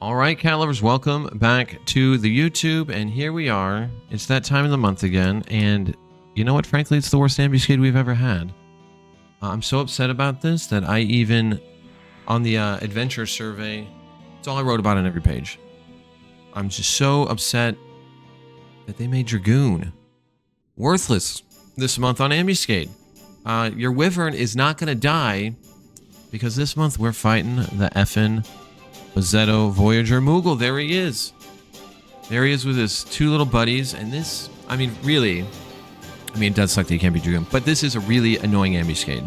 All right, cat lovers, welcome back to the YouTube, and here we are. It's that time of the month again, and you know what? Frankly, it's the worst ambuscade we've ever had. I'm so upset about this that I even, on the adventure survey, it's all I wrote about on every page. I'm just so upset that they made Dragoon worthless this month on Ambuscade. Your Wyvern is not going to die because this month we're fighting the effing Bazzetto Voyager Moogle. There he is. There he is with his two little buddies. And this, I mean, really, it does suck that you can't be Dragoon, but this is a really annoying ambuscade.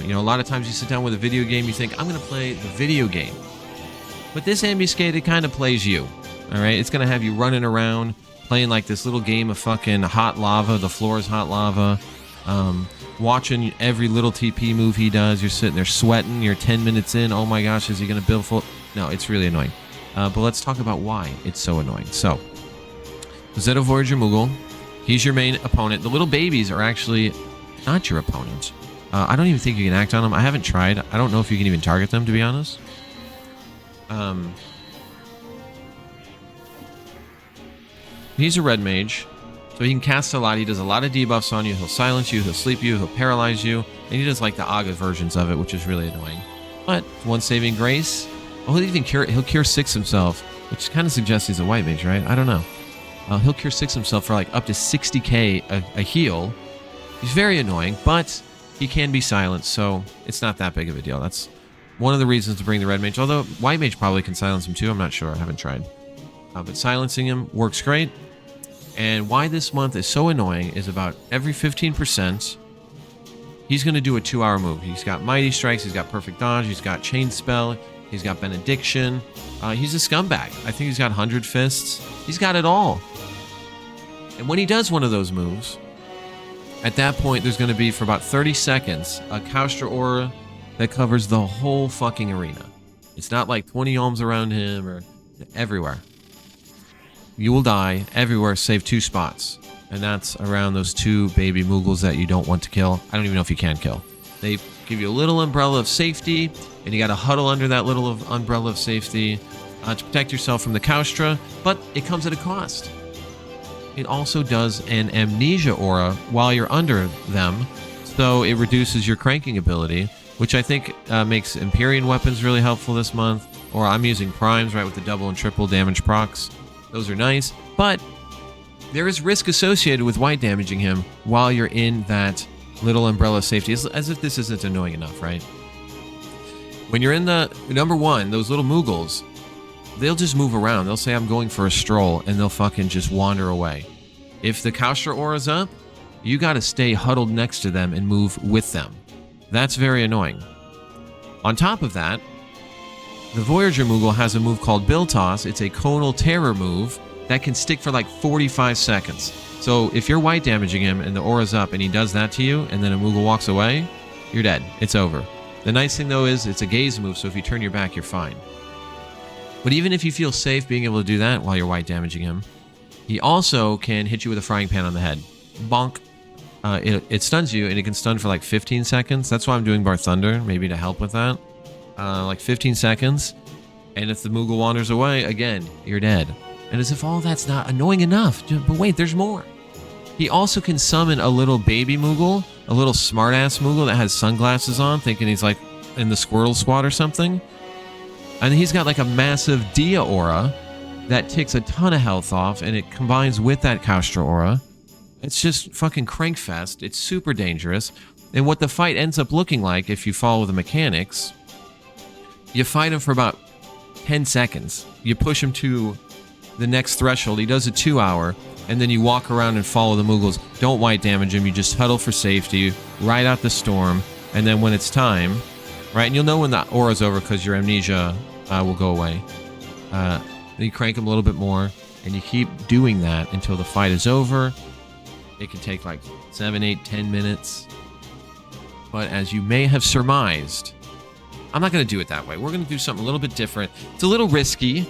You know, a lot of times you sit down with a video game, you think, I'm going to play the video game. But this ambuscade, it kind of plays you. All right? It's going to have you running around, playing like this little game of fucking hot lava. The floor is hot lava. Watching every little TP move he does. You're sitting there sweating. You're 10 minutes in. Oh my gosh, is he going to build full? No, it's really annoying. But let's talk about why it's so annoying. So, Bazzetto Voyager Moogle, he's your main opponent. The little babies are actually not your opponent. I don't even think you can act on them. I haven't tried. I don't know if you can even target them, to be honest. He's a red mage, so he can cast a lot. He does a lot of debuffs on you. He'll silence you, he'll sleep you, he'll paralyze you, and he does like the Aga versions of it, which is really annoying. But one saving grace. Oh, he'll cure 6 himself, which kind of suggests he's a white mage, right? I don't know. He'll cure 6 himself for like up to 60k a heal. He's very annoying, but he can be silenced, so it's not that big of a deal. That's one of the reasons to bring the red mage, although white mage probably can silence him too. I'm not sure. I haven't tried. But silencing him works great. And why this month is so annoying is about every 15%, he's going to do a 2-hour move. He's got Mighty Strikes, he's got Perfect Dodge, he's got Chain Spell, he's got Benediction. He's a scumbag. I think he's got 100 Fists. He's got it all. And when he does one of those moves, at that point, there's going to be, for about 30 seconds, a Kaustra aura that covers the whole fucking arena. It's not like 20 ohms around him or everywhere. You will die everywhere save 2 spots. And that's around those 2 baby Moogles that you don't want to kill. I don't even know if you can kill. They give you a little umbrella of safety, and you got to huddle under that little umbrella of safety to protect yourself from the Kaustra, but it comes at a cost. It also does an amnesia aura while you're under them, so it reduces your cranking ability, which I think makes Empyrean weapons really helpful this month. Or I'm using primes, right, with the double and triple damage procs. Those are nice, but there is risk associated with white damaging him while you're in that little umbrella of safety, as if this isn't annoying enough, right? When you're in the number 1, those little Moogles, they'll just move around. They'll say, I'm going for a stroll, and they'll fucking just wander away. If the Kaustra aura's up, you got to stay huddled next to them and move with them. That's very annoying. On top of that, the Voyager Moogle has a move called Bill Toss. It's a conal terror move that can stick for like 45 seconds. So if you're white damaging him and the aura's up and he does that to you and then a Moogle walks away, you're dead. It's over. The nice thing though is it's a gaze move, so if you turn your back, you're fine. But even if you feel safe being able to do that while you're white damaging him, he also can hit you with a frying pan on the head. Bonk. It stuns you, and it can stun for like 15 seconds. That's why I'm doing Bar Thunder, maybe to help with that. Like 15 seconds. And if the Moogle wanders away, again, you're dead. And as if all that's not annoying enough. But wait, there's more. He also can summon a little baby Moogle, a little smartass Moogle that has sunglasses on, thinking he's like in the Squirtle Squad or something. And he's got like a massive Dia aura that takes a ton of health off, and it combines with that Kaustra aura. It's just fucking crankfest. It's super dangerous. And what the fight ends up looking like, if you follow the mechanics, you fight him for about 10 seconds. You push him to the next threshold. He does a 2-hour, and then you walk around and follow the Moogles. Don't white damage him. You just huddle for safety, ride out the storm, and then when it's time, right, and you'll know when the aura's over because your amnesia will go away. Then you crank him a little bit more, and you keep doing that until the fight is over. It can take like 7, 8, 10 minutes. But as you may have surmised, I'm not going to do it that way. We're going to do something a little bit different. It's a little risky.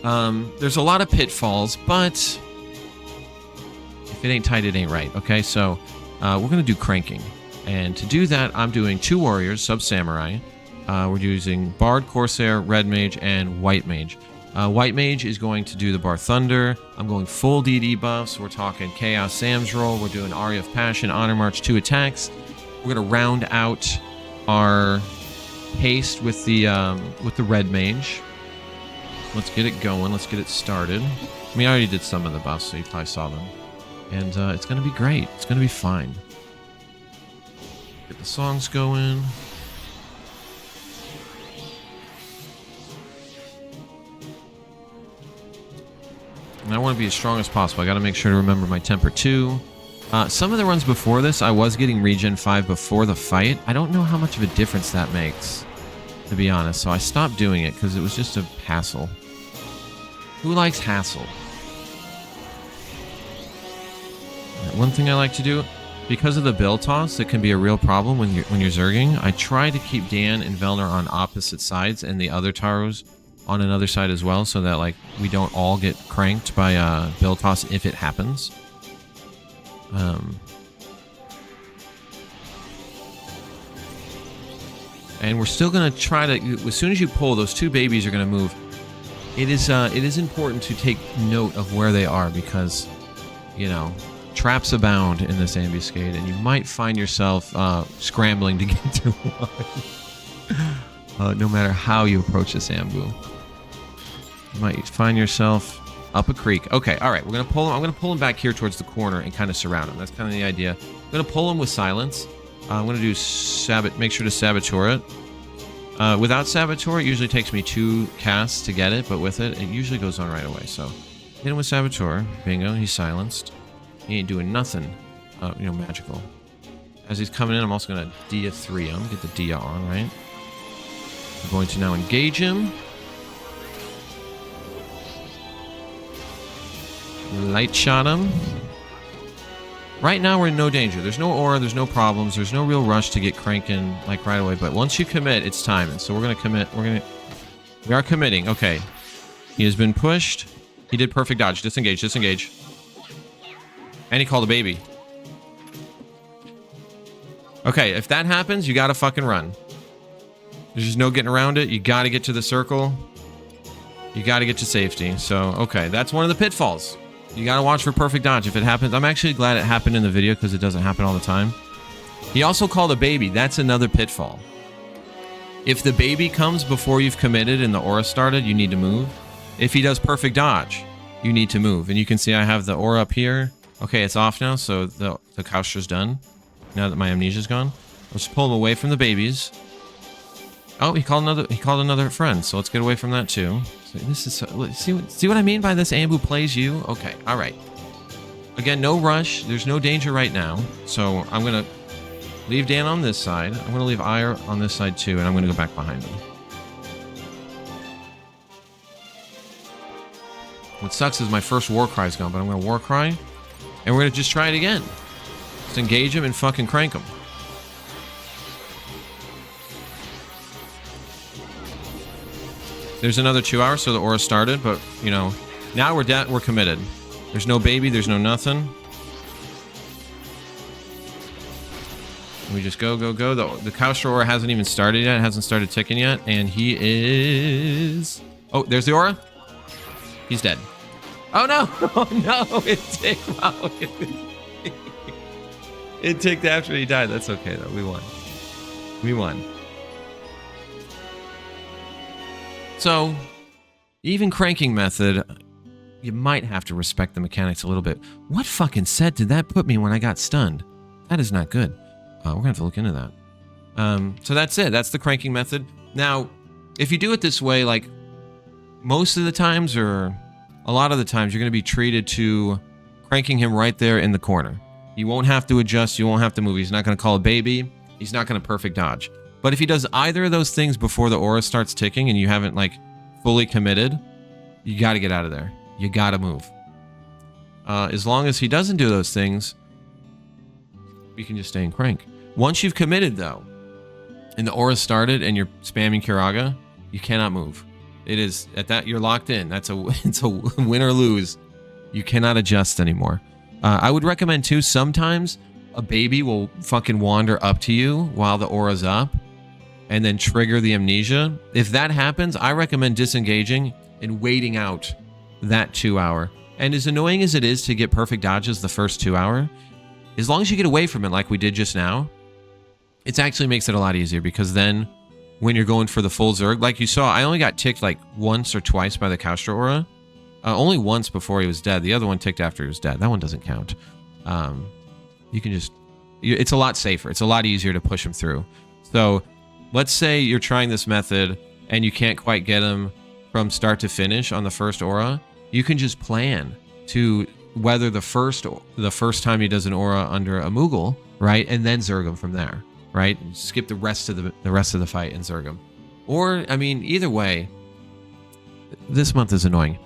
There's a lot of pitfalls, but if it ain't tight, it ain't right. Okay, so we're going to do cranking. And to do that, I'm doing 2 warriors, sub-samurai. We're using Bard, Corsair, Red Mage, and White Mage. White Mage is going to do the Bar Thunder. I'm going full DD buffs. We're talking Chaos Sam's roll. We're doing Aria of Passion, Honor March, 2 attacks. We're going to round out our haste with the Red Mage. Let's get it going. Let's get it started. I mean, I already did some of the buffs, so you probably saw them. And it's going to be great. It's going to be fine. Get the songs going. And I want to be as strong as possible. I got to make sure to remember my temper too. Some of the runs before this, I was getting regen 5 before the fight. I don't know how much of a difference that makes, to be honest. So I stopped doing it because it was just a hassle. Who likes hassle? One thing I like to do, because of the bill toss, it can be a real problem when you're zerging. I try to keep Dan and Velner on opposite sides and the other Taros on another side as well, so that like we don't all get cranked by bill toss if it happens. And we're still gonna try to. As soon as you pull, those 2 babies are gonna move. It is important to take note of where they are because, you know, traps abound in this ambuscade, and you might find yourself scrambling to get to one. No matter how you approach this ambu, you might find yourself up a creek. Okay, all right, we're gonna pull him. I'm gonna pull him back here towards the corner and kind of surround him. That's kind of the idea. I'm gonna pull him with silence. I'm gonna do make sure to saboteur it. Without saboteur, it usually takes me 2 casts to get it, but with it, it usually goes on right away. So hit him with saboteur. Bingo, he's silenced. He ain't doing nothing, you know, magical. As he's coming in, I'm also gonna Dia 3 him, get the Dia on, right? I'm going to now engage him. Light shot him. Right now we're in no danger. There's no aura, there's no problems, there's no real rush to get cranking like right away. But once you commit, it's time. And so we're gonna commit. We are committing. Okay. He has been pushed. He did perfect dodge. Disengage, disengage. And he called a baby. Okay, if that happens, you gotta fucking run. There's just no getting around it. You gotta get to the circle. You gotta get to safety. So, okay, that's one of the pitfalls. You gotta watch for perfect dodge if it happens. I'm actually glad it happened in the video because it doesn't happen all the time. He also called a baby. That's another pitfall. If the baby comes before you've committed and the aura started, you need to move. If he does perfect dodge, you need to move. And you can see I have the aura up here. Okay, it's off now, so the Kaustra's done. Now that my amnesia's gone. Let's pull him away from the babies. Oh, he called another friend, so let's get away from that too. So this is see what I mean by this ambu plays you? Okay, all right. Again, no rush. There's no danger right now. So I'm gonna leave Dan on this side. I'm gonna leave Ire on this side too, and I'm gonna go back behind him. What sucks is my first war cry's gone, but I'm gonna war cry, and we're gonna just try it again. Just engage him and fucking crank him. There's another 2 hours, so the aura started, but, you know, now we're committed. There's no baby, there's no nothing. We just go, go, go. The Kaustra aura hasn't even started yet. It hasn't started ticking yet, and he is... Oh, there's the aura. He's dead. Oh, no! Oh, no! It ticked. Wow. It ticked after he died. That's okay, though. We won. We won. So, even cranking method, you might have to respect the mechanics a little bit. What fucking set did that put me when I got stunned? That is not good. We're going to have to look into that. So that's it. That's the cranking method. Now, if you do it this way, like, most of the times, or a lot of the times, you're going to be treated to cranking him right there in the corner. You won't have to adjust. You won't have to move. He's not going to call a baby. He's not going to perfect dodge. But if he does either of those things before the aura starts ticking and you haven't, like, fully committed, you got to get out of there. You got to move. As long as he doesn't do those things, you can just stay in crank. Once you've committed, though, and the aura started and you're spamming Kiraga, you cannot move. It is, at that, you're locked in. It's a win or lose. You cannot adjust anymore. I would recommend, too, sometimes a baby will fucking wander up to you while the aura's up and then trigger the amnesia. If that happens, I recommend disengaging and waiting out that 2 hour. And as annoying as it is to get perfect dodges the first 2 hour, as long as you get away from it like we did just now, it actually makes it a lot easier, because then when you're going for the full Zerg, like you saw, I only got ticked like once or twice by the Kaustra aura. Only once before he was dead. The other one ticked after he was dead. That one doesn't count. You can just... It's a lot safer. It's a lot easier to push him through. So let's say you're trying this method and you can't quite get him from start to finish on the first aura. You can just plan to weather the first time he does an aura under a Moogle, right? And then Zerg him from there, right? Skip the rest of the fight and Zerg him. Or, I mean, either way, this month is annoying.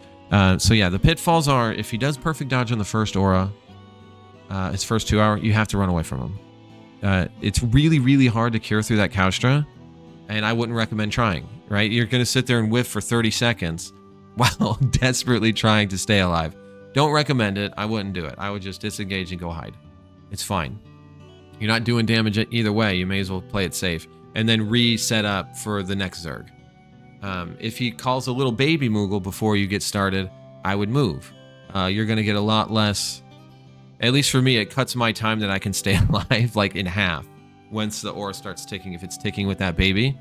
So yeah, the pitfalls are, if he does perfect dodge on the first aura, his first 2 hour, you have to run away from him. It's really, really hard to cure through that Kaustra, and I wouldn't recommend trying, right? You're going to sit there and whiff for 30 seconds while desperately trying to stay alive. Don't recommend it. I wouldn't do it. I would just disengage and go hide. It's fine. You're not doing damage either way. You may as well play it safe and then reset up for the next Zerg. If he calls a little baby Moogle before you get started, I would move. You're going to get a lot less. At least for me, it cuts my time that I can stay alive like in half once the aura starts ticking, if it's ticking with that baby.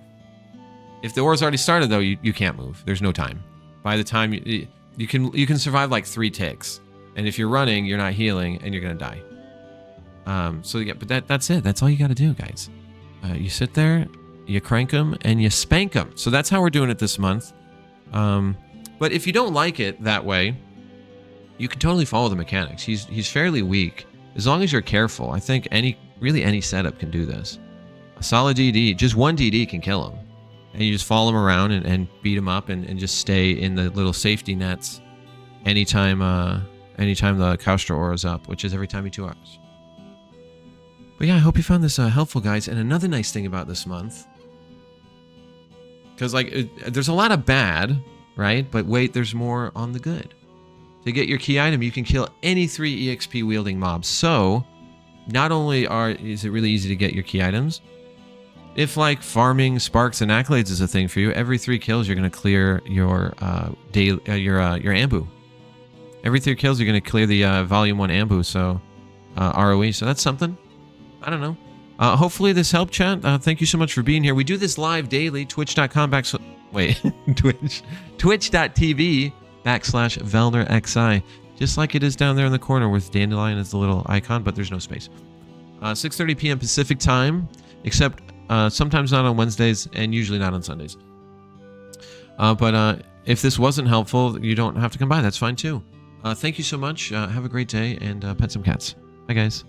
If the aura's already started, though, you can't move. There's no time. By the time you can survive like 3 ticks, and if you're running, you're not healing, and you're gonna die. So yeah, but that's it. That's all you got to do, guys. You sit there, you crank them, and you spank them. So that's how we're doing it this month. But if you don't like it that way, you can totally follow the mechanics. He's fairly weak. As long as you're careful, I think any setup can do this. A solid DD, just one DD can kill him. And you just follow him around and beat him up and just stay in the little safety nets anytime the Kaustra aura is up, which is every time 2 hours. But yeah, I hope you found this helpful, guys. And another nice thing about this month, because there's a lot of bad, right? But wait, there's more on the good. To get your key item, you can kill any 3 EXP wielding mobs. So not only is it really easy to get your key items, if like farming sparks and accolades is a thing for you, every 3 kills you're going to clear your ambu. Every 3 kills you're going to clear the volume 1 ambu, so ROE. So that's something. I don't know. Hopefully this helped, chat. Thank you so much for being here. We do this live daily. Twitch.tv/VelnerXI, just like it is down there in the corner with Dandelion as the little icon, but there's no space. 6:30 p.m. Pacific time, except sometimes not on Wednesdays and usually not on Sundays. But if this wasn't helpful, you don't have to come by. That's fine too. Thank you so much. Have a great day and pet some cats. Bye, guys.